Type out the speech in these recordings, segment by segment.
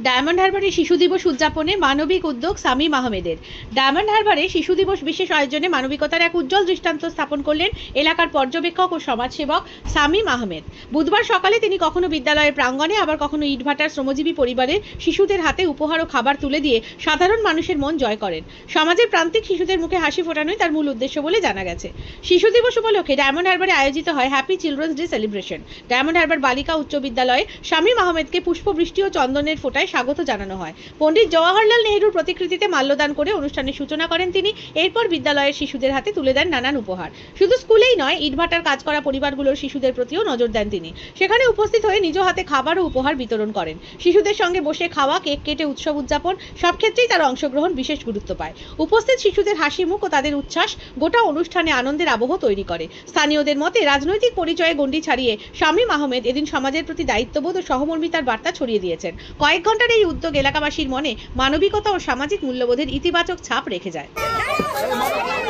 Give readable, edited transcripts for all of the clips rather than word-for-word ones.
Diamond হারবারে শিশু দিবস উদযাপনে মানবিক উদ্যোগ সামিম আহমেদের। ডায়মন্ড হারবারে শিশু দিবস বিশেষ আয়োজনে মানবিকতার এক উজ্জ্বল দৃষ্টান্ত স্থাপন করলেন এলাকার পর্যবেক্ষক ও সমাজসেবক সামিম আহমেদ। বুধবার সকালে তিনি কখনো বিদ্যালয়ের প্রাঙ্গণে, আবার কখনো ইটভাটার শ্রমজীবী পরিবারের শিশুদের হাতে উপহার ও খাবার তুলে দিয়ে সাধারণ মানুষের মন জয় করেন। সমাজের প্রান্তিক শিশুদের মুখে হাসি ফোটানোই তার মূল উদ্দেশ্য বলে জানা গেছে। শিশু দিবস উপলক্ষে ডায়মন্ড হারবারে আয়োজিত হয় happy children's day celebration. Diamond Harbour বালিকা উচ্চ বিদ্যালয়ে সামিম আহমেদকে পুষ্পবৃষ্টি ও চন্দনের ফোঁটায় স্বাগত জানানো হয়। পণ্ডিত জওহরলাল নেহরুর প্রতিকৃতিতে মাল্যদান করে অনুষ্ঠানের সূচনা করেন তিনি। এরপর বিদ্যালয়ের শিশুদের হাতে তুলে দেন নানান উপহার। শুধু স্কুলেই নয়, ইটভাটার কাজ করা পরিবারগুলোর শিশুদের প্রতিও নজর দেন তিনি। সেখানে উপস্থিত হয়ে নিজ হাতে খাবার ও উপহার বিতরণ করেন। শিশুদের সঙ্গে বসে খাওয়া, কেক কেটে উৎসব উদযাপন, সব ক্ষেত্রেই তার অংশগ্রহণ বিশেষ গুরুত্ব পায়। উপস্থিত শিশুদের হাসি মুখ ও তাদের উচ্ছ্বাস গোটা অনুষ্ঠানে আনন্দের আবহ তৈরি করে। স্থানীয়দের মতে রাজনৈতিক পরিচয়ে গণ্ডি ছাড়িয়ে শামীম আহমেদ এদিন সমাজের প্রতি দায়িত্ববোধ ও সহমর্মিতার বার্তা ছড়িয়ে দিয়েছেন। কয়েক ঘন্টার এই উদ্যোগ এলাকাবাসীর মনে মানবিকতা ও সামাজিক মূল্যবোধের ইতিবাচক ছাপ রেখে যায়।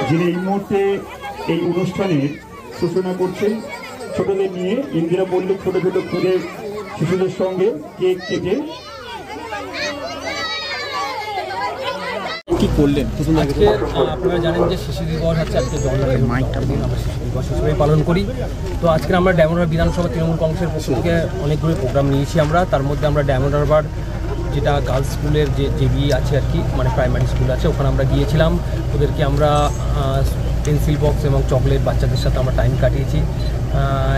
যিনি এই মুহূর্তে এই অনুষ্ঠানের সূচনা করছেন, ছোটদের নিয়ে ইন্দিরা বললে ছোট ছোট খুদে শিশুদের সঙ্গে কেক কেটে কি করলেন? আজকে আপনারা জানেন যে শিশু দিবস হচ্ছে আজকে জন্মদিন, আমরা শিশু দিবস হিসেবে পালন করি। তো আজকে আমরা ডায়মন্ড হারবার বিধানসভা তৃণমূল কংগ্রেসের পক্ষ থেকে অনেকগুলো প্রোগ্রাম নিয়েছি আমরা। তার মধ্যে আমরা ডায়মন্ড হারবার যেটা গার্লস স্কুলের যে জেবি আছে আর কি, মানে প্রাইমারি স্কুল আছে, ওখানে আমরা গিয়েছিলাম। ওদেরকে আমরা পেন্সিল বক্স এবং চকলেট বাচ্চাদের সাথে আমরা টাইম কাটিয়েছি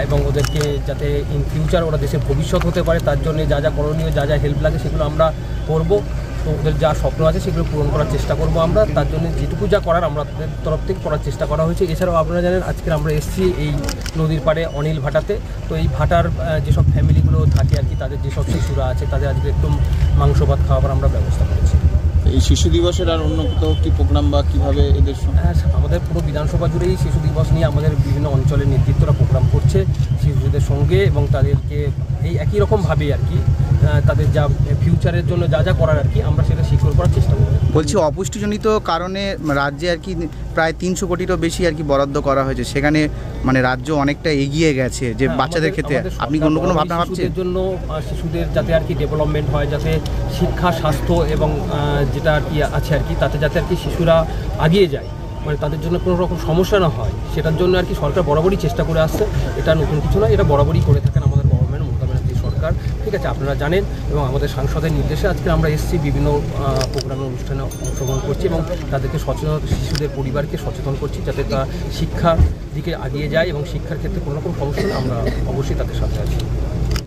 এবং ওদেরকে যাতে ইন ফিউচার ওরা দেশের ভবিষ্যৎ হতে পারে তার জন্য যা যা করণীয়, যা যা হেল্প লাগে সেগুলো আমরা করবো। তো ওদের যা স্বপ্ন আছে সেগুলো পূরণ করার চেষ্টা করবো আমরা। তার জন্য যেটুকু যা করার আমাদের তরফ থেকে করার চেষ্টা করা হয়েছে। এছাড়াও আপনারা জানেন আজকে আমরা এসেছি এই নদীর পাড়ে অনিল ভাটাতে। তো এই ভাটার যেসব ফ্যামিলিগুলো থাকে আর কি, তাদের যেসব শিশুরা আছে তাদের আজকে একটু মাংস ভাত খাওয়াবার আমরা ব্যবস্থা করেছি। এই শিশু দিবসের আর অন্য কোথাও কি প্রোগ্রাম বা কীভাবে এদের হ্যাঁ, আমাদের পুরো বিধানসভা জুড়েই শিশু দিবস নিয়ে আমাদের বিভিন্ন অঞ্চলের নেতৃত্বরা প্রোগ্রাম করছে শিশুদের সঙ্গে, এবং তাদেরকে এই একই রকমভাবেই আর কি তাদের যা ফিউচারের জন্য যা যা করার আর কি আমরা সেটা শিক্ষণ করার চেষ্টা করব। বলছি, অপুষ্টিজনিত কারণে রাজ্যে আর কি প্রায় 300 কোটিরও বেশি আর কি বরাদ্দ করা হয়েছে, সেখানে মানে রাজ্য অনেকটা এগিয়ে গেছে যে বাচ্চাদের ক্ষেত্রে। আপনি অন্য কোনো ভাবনা ভাবছেন? শিশুদের জন্য, শিশুদের যাতে আর কি ডেভেলপমেন্ট হয়, যাতে শিক্ষা, স্বাস্থ্য এবং যেটা আর কি আছে আর কি, তাতে যাতে আর কি শিশুরা এগিয়ে যায়, মানে তাদের জন্য কোনো রকম সমস্যা না হয়, সেটার জন্য আর কি সরকার বরাবরই চেষ্টা করে আসছে। এটা নতুন কিছু নয়, এটা বরাবরই করে থাকেন আমাদের গভর্নমেন্ট, মমতা ব্যানার্জি সরকার। ঠিক আছে, আপনারা জানেন, এবং আমাদের সাংসদের নির্দেশে আজকে আমরা এসেছি, বিভিন্ন প্রোগ্রামের অনুষ্ঠানে অংশগ্রহণ করছি এবং তাদেরকে সচেতন, শিশুদের পরিবারকে সচেতন করছি যাতে তারা শিক্ষার দিকে এগিয়ে যায় এবং শিক্ষার ক্ষেত্রে কোনো রকম সমস্যা না, আমরা অবশ্যই তাদের সাথে আছি।